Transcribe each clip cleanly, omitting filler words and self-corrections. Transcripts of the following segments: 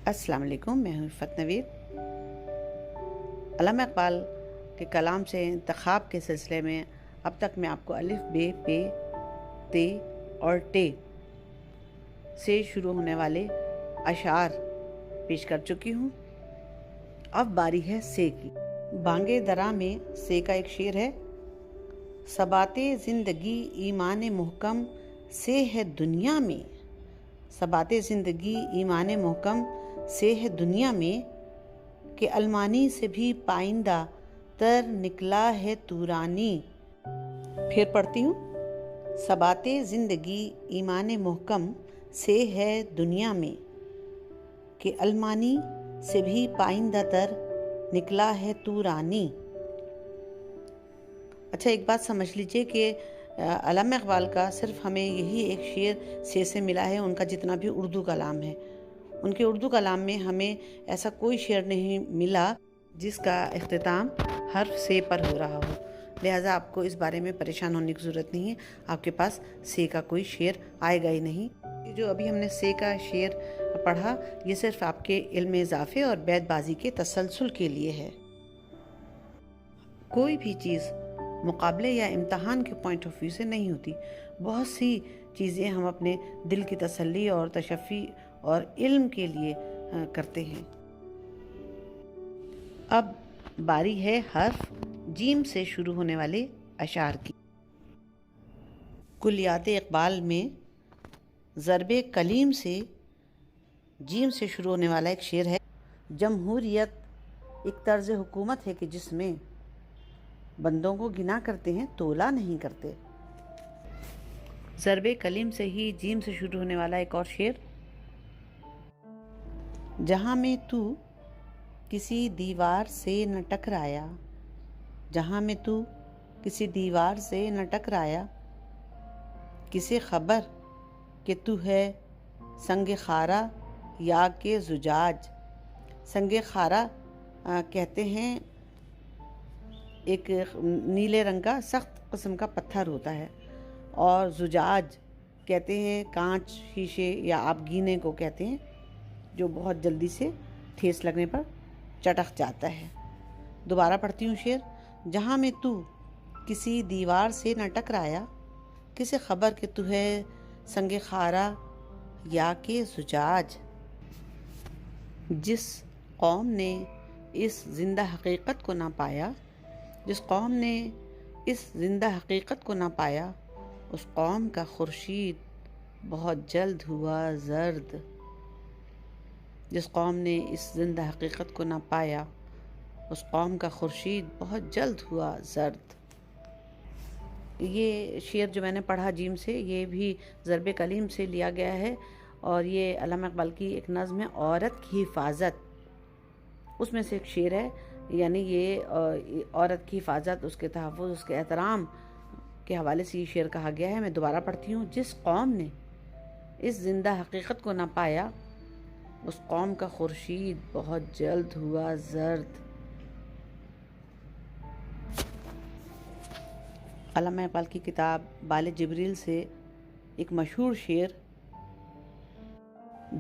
السلام علیکم، میں ہوں عفت نوید۔ علامہ اقبال کے کلام سے انتخاب کے سلسلے میں اب تک میں آپ کو الف بے پے تے اور ٹے سے شروع ہونے والے اشعار پیش کر چکی ہوں۔ اب باری ہے سے کی۔ بانگے درا میں سے کا ایک شعر ہے: ثبات زندگی ایمان محکم سے ہے دنیا میں، ثبات زندگی ایمان محکم سے ہے دنیا میں، کہ المانی سے بھی پائندہ تر نکلا ہے تورانی۔ پھر پڑھتی ہوں: ثبات زندگی ایمان محکم سے ہے دنیا میں، کہ المانی سے بھی پائندہ تر نکلا ہے تورانی۔ اچھا، ایک بات سمجھ لیجئے کہ علامہ اقبال کا صرف ہمیں یہی ایک شعر سے ملا ہے۔ ان کا جتنا بھی اردو کلام ہے، ان کے اردو کلام میں ہمیں ایسا کوئی شعر نہیں ملا جس کا اختتام حرف سے پر ہو رہا ہو، لہٰذا آپ کو اس بارے میں پریشان ہونے کی ضرورت نہیں ہے۔ آپ کے پاس سے کا کوئی شعر آئے گا ہی نہیں۔ جو ابھی ہم نے سے کا شعر پڑھا، یہ صرف آپ کے علم اضافے اور بیت بازی کے تسلسل کے لیے ہے۔ کوئی بھی چیز مقابلے یا امتحان کے پوائنٹ آف ویو سے نہیں ہوتی۔ بہت سی چیزیں ہم اپنے دل کی تسلی اور تشفی اور علم کے لیے کرتے ہیں۔ اب باری ہے حرف جیم سے شروع ہونے والے اشعار کی۔ کلیات اقبال میں ضرب کلیم سے جیم سے شروع ہونے والا ایک شعر ہے: جمہوریت ایک طرز حکومت ہے کہ جس میں بندوں کو گنا کرتے ہیں، تولا نہیں کرتے۔ ضرب کلیم سے ہی جیم سے شروع ہونے والا ایک اور شعر: جہاں میں تو کسی دیوار سے نہ ٹکرایا، جہاں میں تو کسی دیوار سے نہ ٹکرایا، کسے خبر کہ تو ہے سنگ خارا یا کہ زجاج۔ سنگ خارا کہتے ہیں ایک نیلے رنگ کا سخت قسم کا پتھر ہوتا ہے، اور زجاج کہتے ہیں کانچ، شیشے یا آپ گینے کو کہتے ہیں، جو بہت جلدی سے ٹھیس لگنے پر چٹک جاتا ہے۔ دوبارہ پڑھتی ہوں شعر: جہاں میں تو کسی دیوار سے نہ ٹکرایا، کسے خبر کہ تو ہے سنگ خارا یا کہ زجاج۔ جس قوم نے اس زندہ حقیقت کو نہ پایا، جس قوم نے اس زندہ حقیقت کو نہ پایا، اس قوم کا خورشید بہت جلد ہوا زرد۔ جس قوم نے اس زندہ حقیقت کو نہ پایا، اس قوم کا خورشید بہت جلد ہوا زرد۔ یہ شعر جو میں نے پڑھا جیم سے، یہ بھی ضرب کلیم سے لیا گیا ہے، اور یہ علامہ اقبال کی ایک نظم ہے عورت کی حفاظت، اس میں سے ایک شعر ہے۔ یعنی یہ عورت کی حفاظت، اس کے تحفظ، اس کے احترام کے حوالے سے یہ شعر کہا گیا ہے۔ میں دوبارہ پڑھتی ہوں: جس قوم نے اس زندہ حقیقت کو نہ پایا، اس قوم کا خورشید بہت جلد ہوا زرد۔ علامہ اقبال کی کتاب بال جبریل سے ایک مشہور شعر: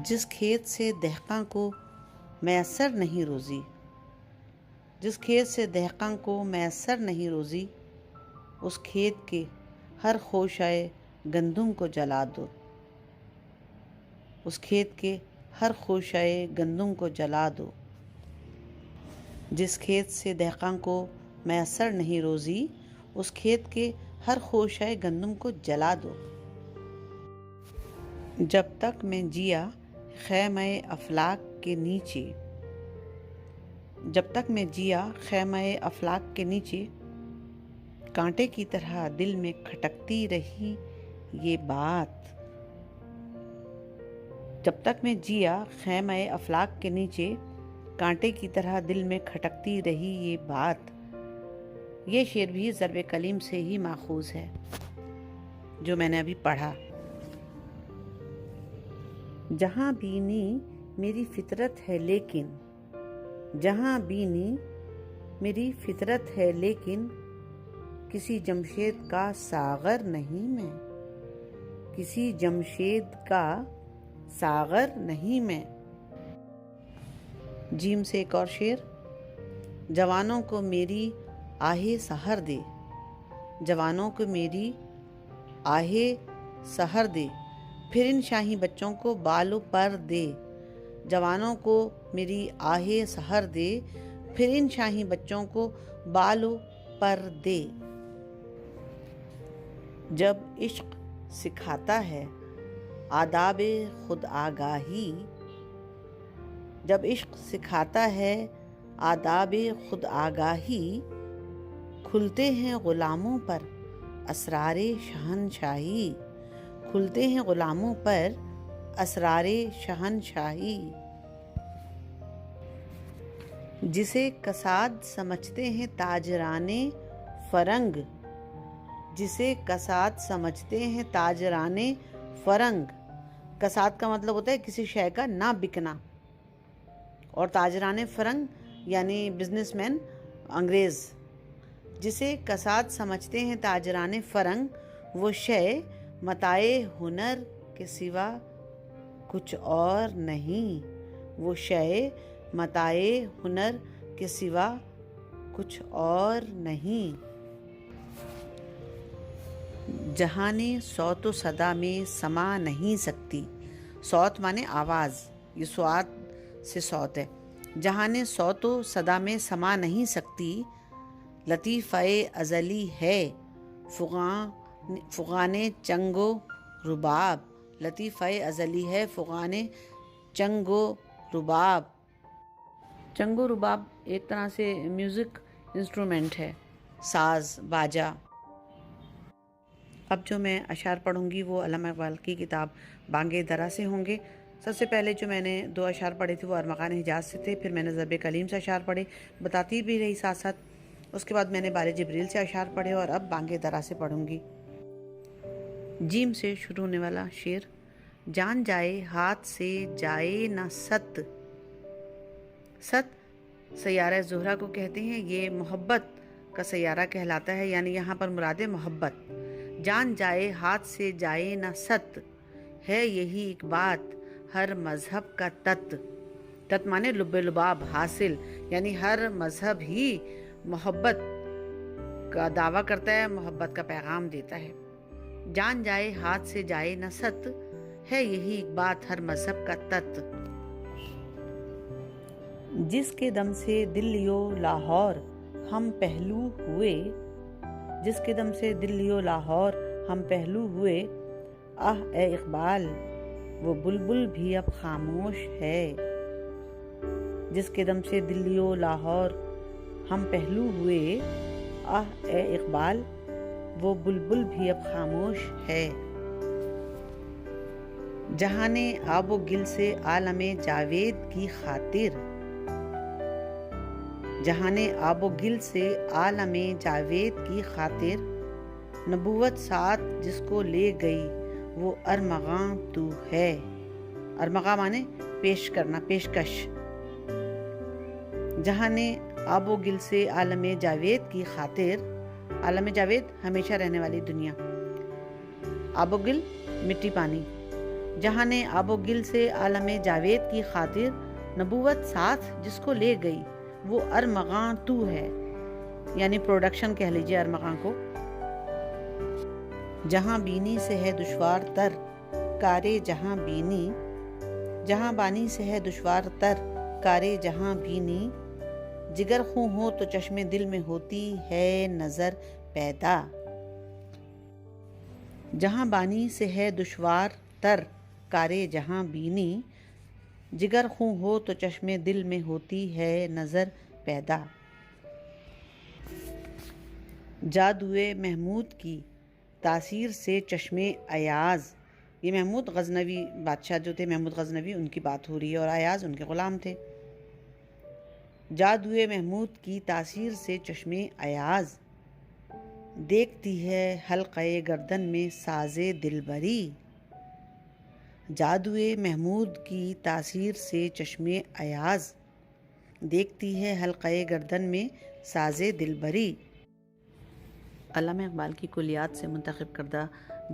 جس کھیت سے دہقاں کو میسر نہیں روزی، جس کھیت سے دہقاں کو میسر نہیں روزی، اس کھیت کے ہر خوشۂ گندم کو جلا دو۔ اس کھیت کے ہر خوشۂ گندم کو جلا دو۔ جس کھیت سے دہقاں کو میسر نہیں روزی، اس کھیت کے ہر خوشۂ گندم کو جلا دو۔ جب تک میں جیا خیمہ افلاک کے نیچے، جب تک میں جیا خیمہ افلاک کے نیچے، کانٹے کی طرح دل میں کھٹکتی رہی یہ بات۔ جب تک میں جیا خیمہ افلاک کے نیچے، کانٹے کی طرح دل میں کھٹکتی رہی یہ بات۔ یہ شعر بھی ضرب کلیم سے ہی ماخوذ ہے جو میں نے ابھی پڑھا۔ جہاں بینی میری فطرت ہے لیکن، جہاں بینی میری فطرت ہے لیکن، کسی جمشید کا ساغر نہیں میں، کسی جمشید کا ساغر نہیں میں۔ جیم سے ایک اور شعر۔ جوانوں کو میری آہ سحر دے، جوانوں کو میری آہ سحر دے، پھر ان شاہی بچوں کو بال و پر دے، جوانوں کو میری آہ سحر دے، پھر ان شاہی بچوں کو بال و پر دے۔ جب عشق سکھاتا ہے آداب خود آگاہی، جب عشق سکھاتا ہے آداب خود آگاہی، کھلتے ہیں غلاموں پر اسرار شہنشاہی، کھلتے ہیں غلاموں پر اسرار شہنشاہی۔ جسے کساد سمجھتے ہیں تاجران فرنگ، جسے کساد سمجھتے ہیں تاجران فرنگ، کساد کا مطلب ہوتا ہے کسی شے کا نہ بکنا، اور تاجران فرنگ یعنی بزنس مین انگریز۔ جسے کساد سمجھتے ہیں تاجران فرنگ، وہ شے متاع ہنر کے سوا کچھ اور نہیں، وہ شے متاع ہنر کے سوا کچھ اور نہیں۔ جہان صوت و صدا میں سما نہیں سکتی، صوت مانے آواز، یہ صوت سے صوت ہے، جہان صوت و صدا میں سما نہیں سکتی، لطیفہ ازلی ہے فغان چنگ و رباب، لطیفہ ازلی ہے فغان چنگ و رباب۔ چنگ و رباب ایک طرح سے میوزک انسٹرومنٹ ہے، ساز باجا۔ اب جو میں اشعار پڑھوں گی وہ علامہ اقبال کی کتاب بانگ درا سے ہوں گے۔ سب سے پہلے جو میں نے 2 اشعار پڑھے تھے وہ ارمغان حجاز سے تھے، پھر میں نے ضرب کلیم سے اشعار پڑھے، بتاتی بھی رہی ساتھ ساتھ، اس کے بعد میں نے بار جبریل سے اشعار پڑھے، اور اب بانگ درا سے پڑھوں گی۔ جیم سے شروع ہونے والا شعر۔ جان جائے ہاتھ سے جائے نہ ست، ست سیارہ زہرہ کو کہتے ہیں، یہ محبت کا سیارہ کہلاتا ہے، یعنی یہاں پر مراد ہے محبت۔ جان جائے ہاتھ سے جائے نہ ست، ہے یہی ایک بات ہر مذہب کا تت، تت مانے لب لباب حاصل، یعنی ہر مذہب ہی محبت کا دعویٰ کرتا ہے، محبت کا پیغام دیتا ہے۔ جان جائے ہاتھ سے جائے نہ ست، ہے یہی ایک بات ہر مذہب کا تت۔ جس کے دم سے دل لیو لاہور ہم پہلو ہوئے، جس کے دم سے دل لیو لاہور ہم پہلو ہوئے، آہ اے اقبال وہ بلبل بھی اب خاموش ہے، جس کے دم سے دل لیو لاہور ہم پہلو ہوئے، آہ اے اقبال وہ بلبل بھی اب خاموش ہے۔ جہان آب و گل سے عالم جاوید کی خاطر، جہان آب و گل سے عالم جاوید کی خاطر، نبوت ساتھ جس کو لے گئی وہ ارمغاں تو ہے، ارمغاں مانے پیش کرنا، پیشکش۔ جہان آب و گل سے عالم جاوید کی خاطر، عالم جاوید ہمیشہ رہنے والی دنیا، آب و گل مٹی پانی، جہان آب و گل سے عالم جاوید کی خاطر، نبوت ساتھ جس کو لے گئی وہ ارمغاں تو ہے، یعنی پروڈکشن کہہ لیجیے ارمغاں کو۔ جہاں بینی سے ہے دشوار تر کارے جہاں بینی، جہاں بانی سے ہے دشوار تر کارے جہاں بینی، جگر خوں ہو تو چشم دل میں ہوتی ہے نظر پیدا، جہاں بانی سے ہے دشوار تر کارے جہاں بینی، جگر خوں ہو تو چشم دل میں ہوتی ہے نظر پیدا۔ جادوئے محمود کی تاثیر سے چشم ایاز، یہ محمود غزنوی بادشاہ جو تھے، محمود غزنوی، ان کی بات ہو رہی ہے، اور ایاز ان کے غلام تھے۔ جادوئے محمود کی تاثیر سے چشم ایاز، دیکھتی ہے حلقہ گردن میں ساز دلبری، جادوئے محمود کی تاثیر سے چشم ایاز، دیکھتی ہے حلقہ گردن میں ساز دلبری۔ علامہ اقبال کی کلیات سے منتخب کردہ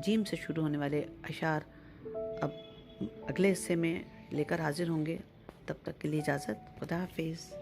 جیم سے شروع ہونے والے اشعار اب اگلے حصے میں لے کر حاضر ہوں گے۔ تب تک کے لیے اجازت. خدا حافظ.